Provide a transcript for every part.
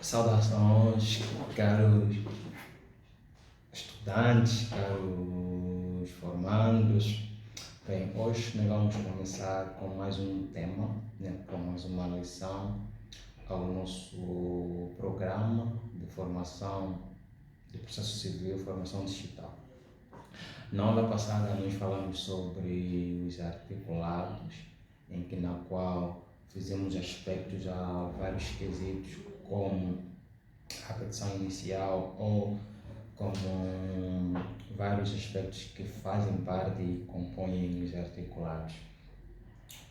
Saudações, caros estudantes, caros formandos. Bem, hoje nós vamos começar com mais um tema, com mais uma lição ao nosso programa de formação de processo civil, formação digital. Na aula passada nós falamos sobre os articulados, na qual fizemos aspectos a vários quesitos, como a petição inicial ou como vários aspectos que fazem parte e compõem os articulados.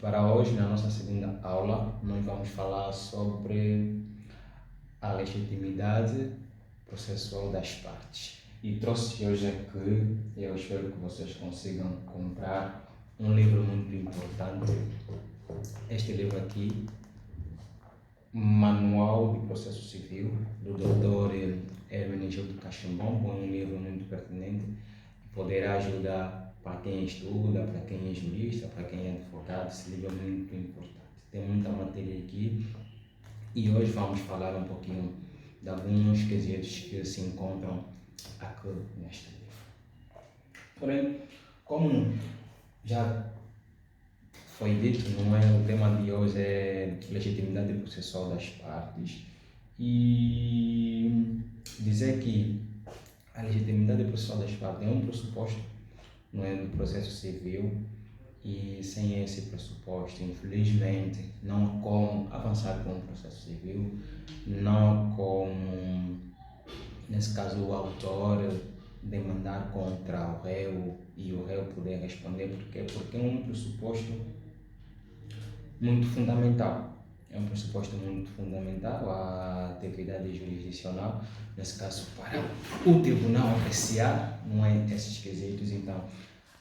Para hoje, na nossa segunda aula, nós vamos falar sobre a legitimidade processual das partes. E trouxe hoje aqui, eu espero que vocês consigam comprar um livro muito importante. Este livro aqui, Manual de Processo Civil, do Dr. Hermenegildo Cachimbombo, um livro muito pertinente que poderá ajudar para quem estuda, para quem é jurista, para quem é advogado. Esse livro é muito importante. Tem muita matéria aqui e hoje vamos falar um pouquinho de alguns quesitos que se encontram aqui neste livro. Porém, como já foi dito, não é? O tema de hoje é legitimidade processual das partes e dizer que a legitimidade processual das partes é um pressuposto, não é, do processo civil, e sem esse pressuposto, infelizmente, não há como avançar com o processo civil, não há como, nesse caso, o autor demandar contra o réu e o réu poder responder. Porque é um pressuposto muito fundamental. É um pressuposto muito fundamental à atividade jurisdicional, nesse caso para o tribunal apreciar, não é, esses quesitos. Então,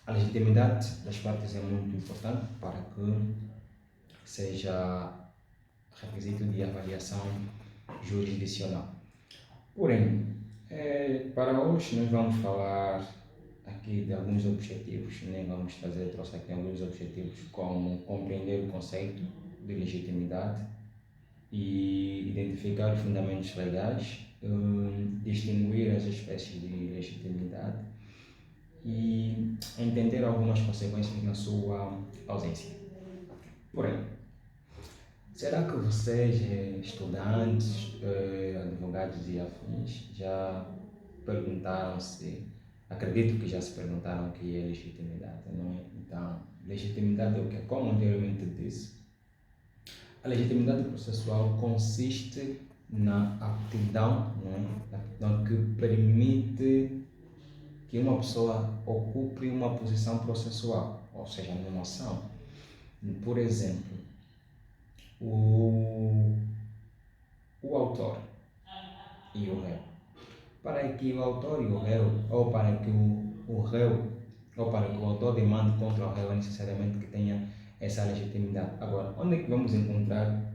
a legitimidade das partes é muito importante para que seja requisito de avaliação jurisdicional. Porém, para hoje nós vamos falar aqui de alguns objetivos, né? Trouxe aqui alguns objetivos, como compreender o conceito de legitimidade e identificar os fundamentos legais, distinguir as espécies de legitimidade e entender algumas consequências na sua ausência. Porém, será que vocês, estudantes, advogados e afins, já perguntaram-se, acredito que já se perguntaram o que é legitimidade, não é? Então, legitimidade é o que? Como anteriormente disse, a legitimidade processual consiste na aptidão, não é? Na aptidão que permite que uma pessoa ocupe uma posição processual, ou seja, numa ação. Por exemplo, o autor e o réu. Para que o autor e o réu, ou para que o réu, ou para que o autor demande contra o réu, é necessariamente que tenha essa legitimidade. Agora, onde é que vamos encontrar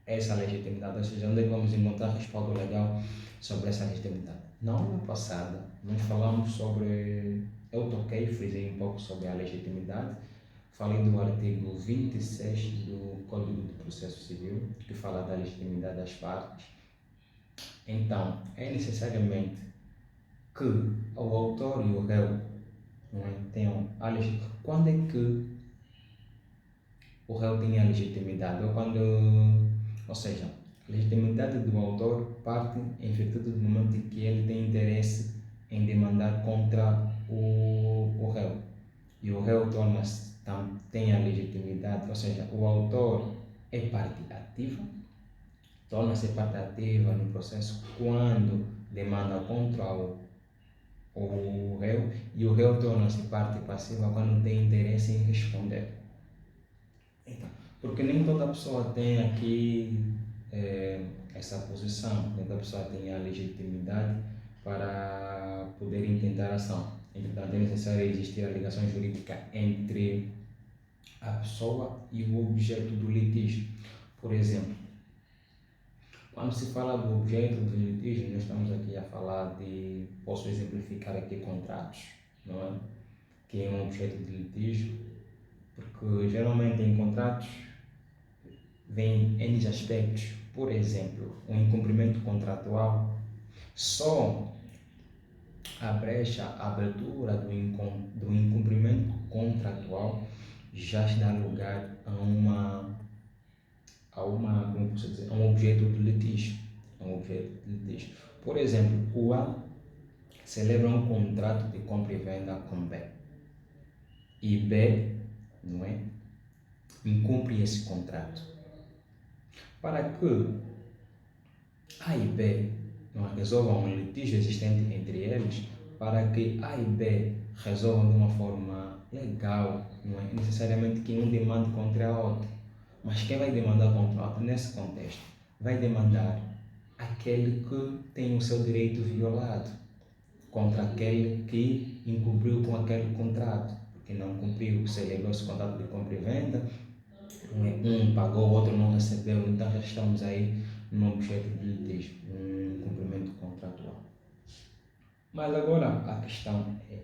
essa legitimidade? Ou seja, onde é que vamos encontrar respaldo legal sobre essa legitimidade? Na aula passada, nós falamos sobre, eu frisei um pouco sobre a legitimidade. Falei do artigo 26 do Código de Processo Civil, que fala da legitimidade das partes. Então, é necessariamente que o autor e o réu, não é, tenham a legitimidade. Quando é que o réu tem a legitimidade? Ou seja, a legitimidade do autor parte em virtude do momento em que ele tem interesse em demandar contra o réu. E o réu tem a legitimidade, ou seja, o autor é parte ativa, torna-se parte ativa no processo quando demanda contra o réu, e o réu torna-se parte passiva quando tem interesse em responder. Então, porque nem toda pessoa tem aqui essa posição, nem toda pessoa tem a legitimidade para poder intentar a ação. Entretanto, é necessário existir a ligação jurídica entre a pessoa e o objeto do litígio. Por exemplo, quando se fala do objeto do litígio, nós estamos aqui a falar de, posso exemplificar aqui, contratos, não é? Que é um objeto de litígio, porque geralmente em contratos vem N aspectos. Por exemplo, o incumprimento contratual, só a brecha, a abertura do incumprimento contratual já dá lugar como posso dizer, a um objeto de litígio. Por exemplo, o A celebra um contrato de compra e venda com B. E B, não é, incumpre esse contrato. Para que A e B não resolvam um litígio existente entre eles, para que A e B resolvam de uma forma legal, não é necessariamente que um demande contra a outra, mas quem vai demandar contra a outra nesse contexto vai demandar aquele que tem o seu direito violado contra aquele que incumpriu com aquele contrato, porque não cumpriu, celebrou esse contrato de compra e venda, um pagou, o outro não recebeu, então já estamos aí num objeto de litígio, um cumprimento contratual. Mas agora a questão é,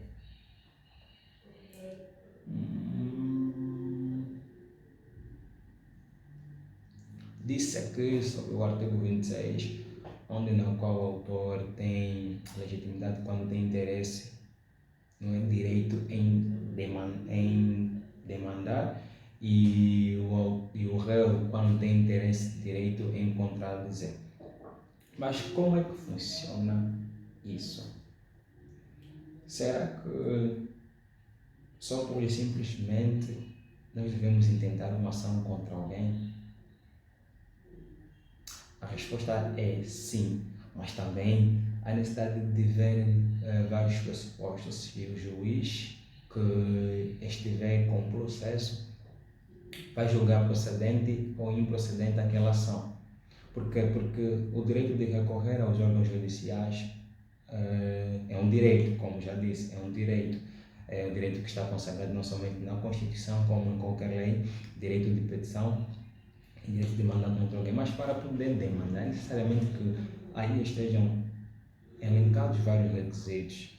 disse aqui sobre o artigo 26, onde no qual o autor tem legitimidade quando tem interesse, não é, direito em demandar, e o réu quando tem interesse, direito em contradizer. Mas como é que funciona isso? Será que só por simplesmente nós devemos intentar uma ação contra alguém? A resposta é sim, mas também há necessidade de ver vários pressupostos. Se o juiz que estiver com o processo vai julgar procedente ou improcedente aquela ação. Por quê? Porque o direito de recorrer aos órgãos judiciais é um direito, como já disse, é um direito. É um direito que está consagrado não somente na Constituição, como em qualquer lei, direito de petição e direito de demandar contra alguém. Mas para poder demandar, é necessariamente que aí estejam elencados vários requisitos.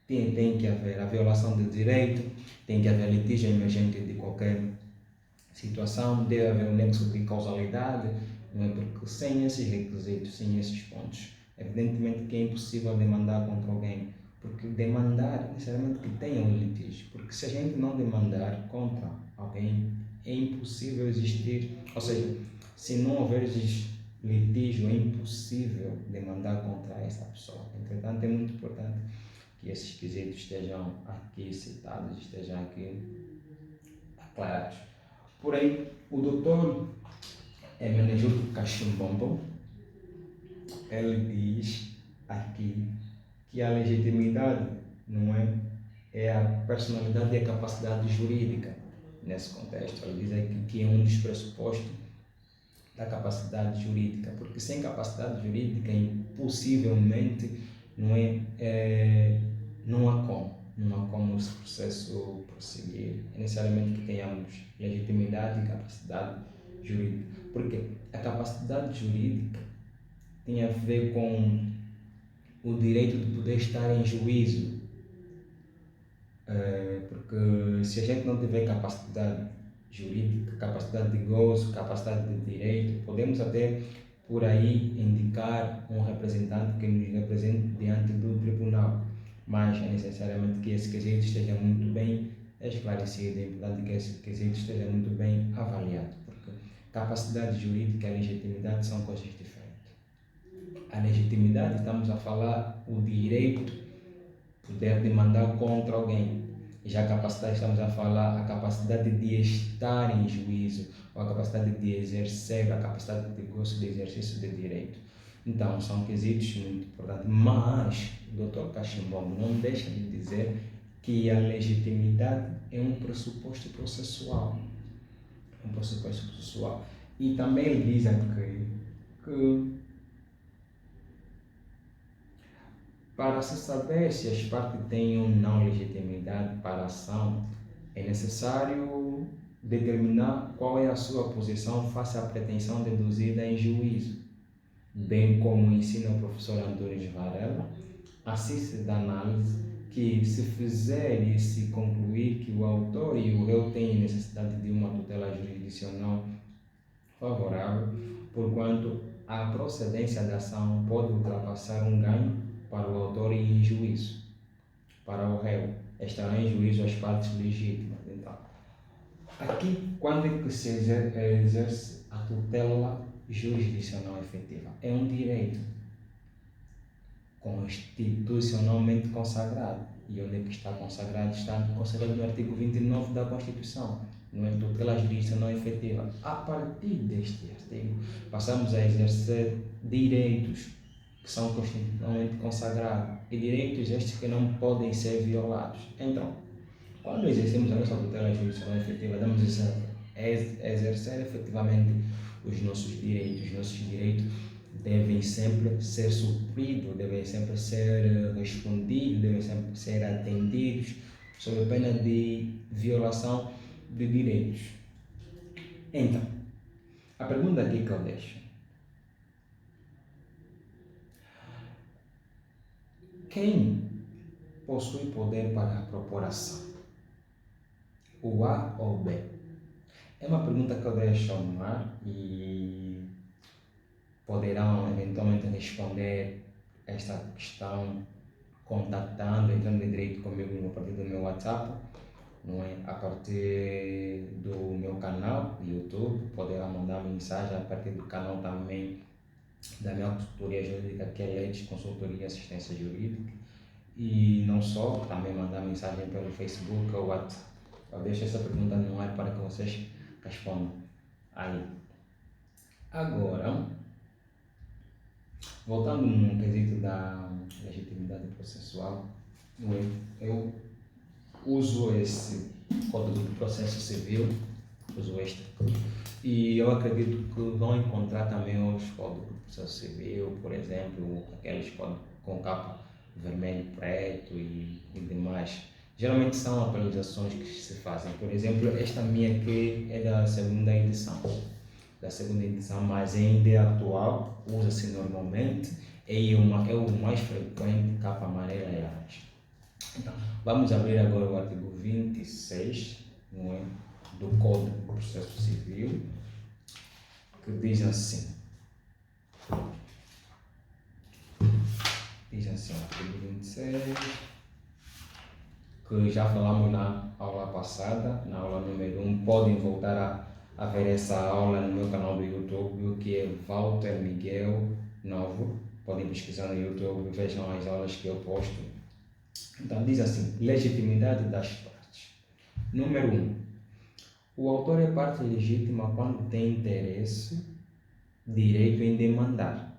Tem que haver a violação do direito, tem que haver litígio emergente de qualquer situação, deve haver um nexo de causalidade, não é? Porque sem esses requisitos, sem esses pontos, evidentemente que é impossível demandar contra alguém, porque demandar necessariamente que tenha um litígio, porque se a gente não demandar contra alguém, é impossível existir, ou seja, se não houver litígio, é impossível demandar contra essa pessoa. Entretanto, é muito importante que esses quesitos estejam aqui citados, estejam aqui aclarados. Porém, o doutor Hermenegildo Cachimbombo, ele diz aqui que a legitimidade não é a personalidade e a capacidade jurídica nesse contexto. Ele diz aqui que é um dos pressupostos da capacidade jurídica, porque sem capacidade jurídica, impossivelmente, não há como esse processo prosseguir. É necessariamente que tenhamos legitimidade e capacidade jurídica. Porque a capacidade jurídica tem a ver com o direito de poder estar em juízo. Porque se a gente não tiver capacidade jurídica, capacidade de gozo, capacidade de direito, podemos até por aí indicar um representante que nos represente diante do tribunal, mas é necessariamente que esse quesito esteja muito bem esclarecido, é importante que esse quesito esteja muito bem avaliado, porque capacidade jurídica e legitimidade são coisas diferentes. A legitimidade, estamos a falar o direito de poder demandar contra alguém. Já a capacidade, estamos a falar a capacidade de estar em juízo, ou a capacidade de exercer, a capacidade de gozo de exercício de direito. Então, são quesitos muito importantes. Mas o Dr. Cachimbombo não deixa de dizer que a legitimidade é um pressuposto processual. E também ele diz aqui que para se saber se as partes têm ou não legitimidade para a ação, é necessário determinar qual é a sua posição face à pretensão deduzida em juízo, bem como ensina o professor Antunes Varela. Assim se dá análise que, se fizer e se concluir que o autor e o réu têm necessidade de uma tutela jurisdicional favorável, porquanto a procedência da ação pode ultrapassar um ganho para o autor e em juízo para o réu. Estará em juízo as partes legítimas. Então, aqui, quando é que se exerce a tutela jurisdicional efetiva? É um direito constitucionalmente consagrado. E onde é que está consagrado? Está consagrado no artigo 29 da Constituição, não é? Tutela jurisdicional efetiva. A partir deste artigo, passamos a exercer direitos que são constitucionalmente consagrados e direitos estes que não podem ser violados. Então, quando exercemos a nossa tutela jurisdicional efetiva, damos a exercer efetivamente os nossos direitos. Os nossos direitos devem sempre ser supridos, devem sempre ser respondidos, devem sempre ser atendidos, sob pena de violação de direitos. Então, a pergunta aqui que eu deixo: quem possui poder para propor ação? O A ou o B? É uma pergunta que eu deixo no ar e poderão eventualmente responder esta questão contactando, entrando em direito comigo a partir do meu WhatsApp, não é? A partir do meu canal do YouTube, poderão mandar mensagem a partir do canal também da minha consultoria jurídica, que é Leite Consultoria e Assistência Jurídica, e não só, também mandar mensagem pelo Facebook ou WhatsApp. Eu deixo essa pergunta no ar para que vocês respondam aí. Agora, voltando no quesito da legitimidade processual, eu uso esse Código de Processo Civil, uso este, e eu acredito que vão encontrar também os códigos de processo civil, por exemplo, aqueles códigos com capa vermelho, preto e demais. Geralmente são atualizações que se fazem. Por exemplo, esta minha aqui é da segunda edição, mas ainda é atual, usa-se normalmente, é o mais frequente, capa amarela e laranja. Então, vamos abrir agora o artigo 26, não é, do Código de Processo Civil, que diz assim, artigo 26, que já falamos na aula passada, na aula número 1, podem voltar a ver essa aula no meu canal do YouTube, que é Walter Miguel Novo, podem pesquisar no YouTube e vejam as aulas que eu posto. Então diz assim, legitimidade das partes. Número 1, o autor é parte legítima quando tem interesse, direito em demandar.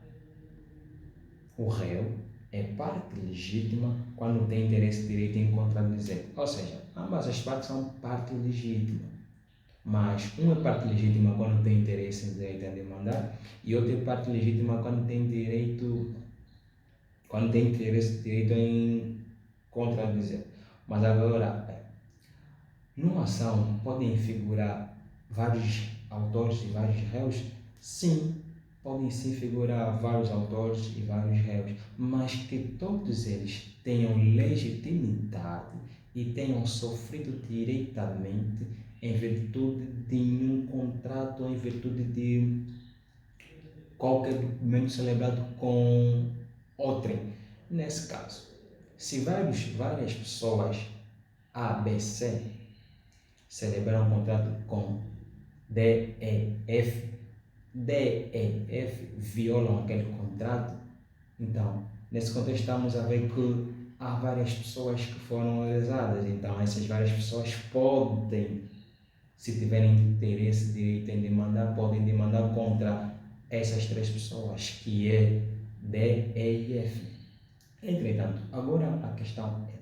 O réu é parte legítima quando tem interesse, direito em contradizer. Ou seja, ambas as partes são parte legítima, mas uma é parte legítima quando tem interesse em direito em demandar e outra é parte legítima quando tem interesse, direito em contradizer. Mas agora, numa ação podem figurar vários autores e vários réus? Sim, podem sim figurar vários autores e vários réus, mas que todos eles tenham legitimidade e tenham sofrido diretamente em virtude de um contrato, em virtude de qualquer documento celebrado com outrem. Nesse caso, se várias pessoas A, B, C celebraram um contrato com D, E, F, violam aquele contrato, então, nesse contexto estamos a ver que há várias pessoas que foram lesadas, então essas várias pessoas podem, se tiverem interesse, direito em demandar, podem demandar contra essas três pessoas, que é D, E e F. Entretanto, agora a questão é,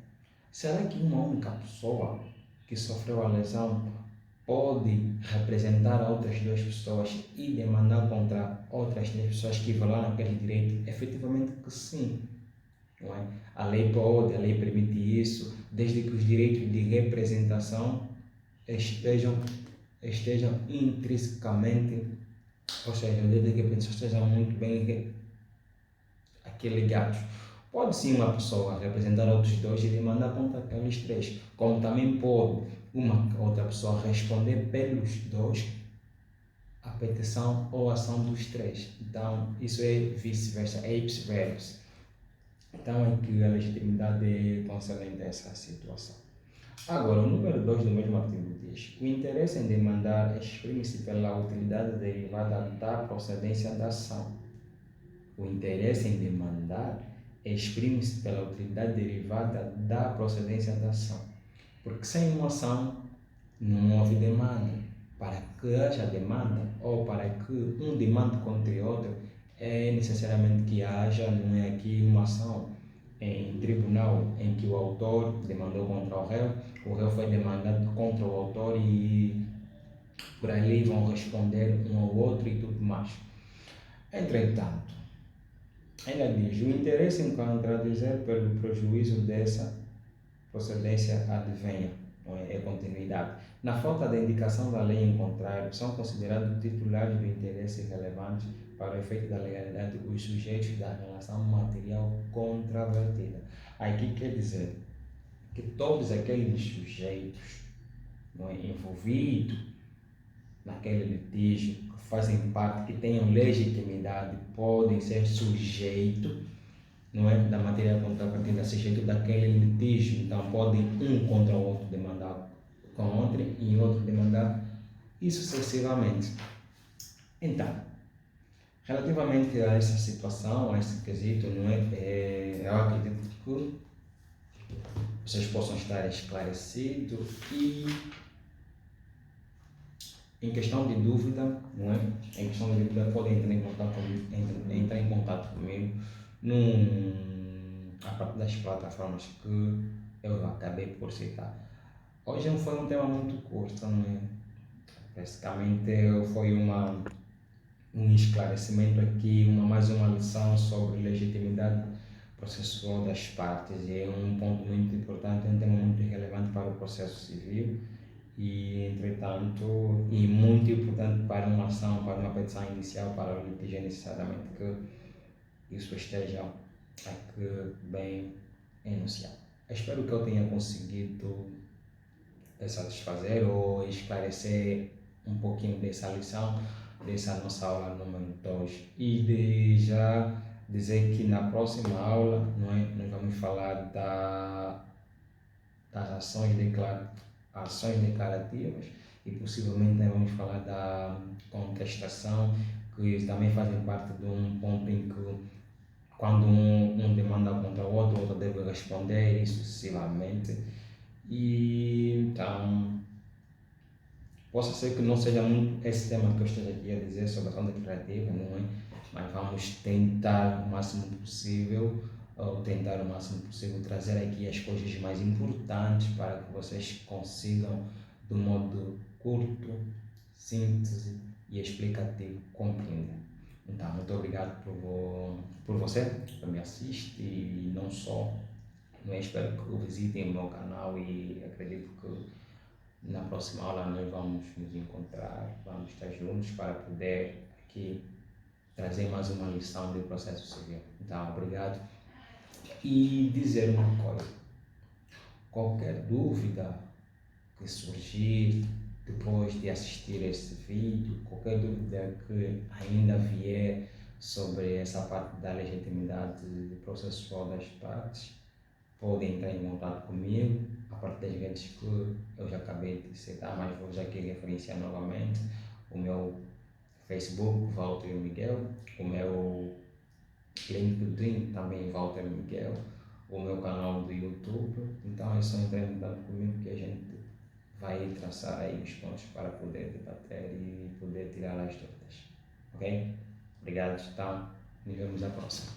será que uma única pessoa que sofreu a lesão pode representar outras duas pessoas e demandar contra outras três pessoas que violaram aquele direito? Efetivamente que sim. Não é? A lei permite isso, desde que os direitos de representação estejam intrinsecamente, ou seja, desde que a pessoa estejam muito bem aqui ligados. Pode sim uma pessoa representar outros dois e demandar contra aqueles três, como também pode uma outra pessoa responder pelos dois a petição ou ação dos três. Então, isso é vice-versa, é ipsis. Então, é que a legitimidade é concernente a essa situação. Agora, o número 2 do mesmo artigo diz: o interesse em demandar exprime-se pela utilidade derivada da procedência da ação. O interesse em demandar exprime-se pela utilidade derivada da procedência da ação. Porque sem uma ação não houve demanda. Para que haja demanda ou para que um demande contra outro, é necessariamente que haja, não é aqui, uma ação em tribunal em que o autor demandou contra o réu foi demandado contra o autor e por ali vão responder um ao outro e tudo mais. Entretanto, ainda diz: o interesse em contradizer pelo prejuízo dessa procedência advenha, é continuidade. Na falta da indicação da lei em contrário, são considerados titulares do interesse relevante para o efeito da legalidade os sujeitos da relação material controvertida. Aqui quer dizer que todos aqueles sujeitos, envolvidos naquele litígio, que fazem parte, que tenham legitimidade, podem ser sujeitos, da matéria contrapartida, sujeito daquele litígio. Então, podem um contra o outro demandar com outro e outro demandar, e sucessivamente. Então, relativamente a essa situação, a esse quesito, eu acredito que vocês possam estar esclarecidos e, em questão de dúvida, em questão de dúvida, podem entrar em contato comigo a partir das plataformas que eu acabei por citar. Hoje não foi um tema muito curto, Basicamente foi um esclarecimento aqui, mais uma lição sobre legitimidade processual das partes. E é um ponto muito importante, um tema muito relevante para o processo civil e, entretanto, e muito importante para uma ação, para uma petição inicial, para o litígio, necessariamente que isso esteja aqui bem enunciado. Espero que eu tenha conseguido satisfazer ou esclarecer um pouquinho dessa lição, dessa nossa aula número 2. E de já dizer que na próxima aula nós vamos falar das ações declarativas e possivelmente nós vamos falar da contestação, que também fazem parte de um ponto em que, quando um demanda contra o outro deve responder, e sucessivamente. E então, possa ser que não seja muito esse tema que eu esteja aqui a dizer sobre a ação declarativa, mas vamos tentar o máximo possível, trazer aqui as coisas mais importantes para que vocês consigam, de modo curto, síntese e explicativo, compreender. Então, muito obrigado por você que me assiste, e não só. Espero que visitem o meu canal, e acredito que na próxima aula nós vamos nos encontrar, vamos estar juntos para poder aqui trazer mais uma lição do processo civil. Então, obrigado. E dizer uma coisa: qualquer dúvida que surgir depois de assistir esse vídeo, qualquer dúvida que ainda vier sobre essa parte da legitimidade processual das partes, podem entrar em contato comigo a partir das redes que eu já acabei de citar, mas vou já aqui referenciar novamente: o meu Facebook, Walter Miguel, o meu LinkedIn, também Walter Miguel, o meu canal do YouTube. Então é só entrar em contato comigo que a gente vai traçar aí os pontos para poder debater e poder tirar as dúvidas. Ok? Obrigado, então. Nos vemos na próxima.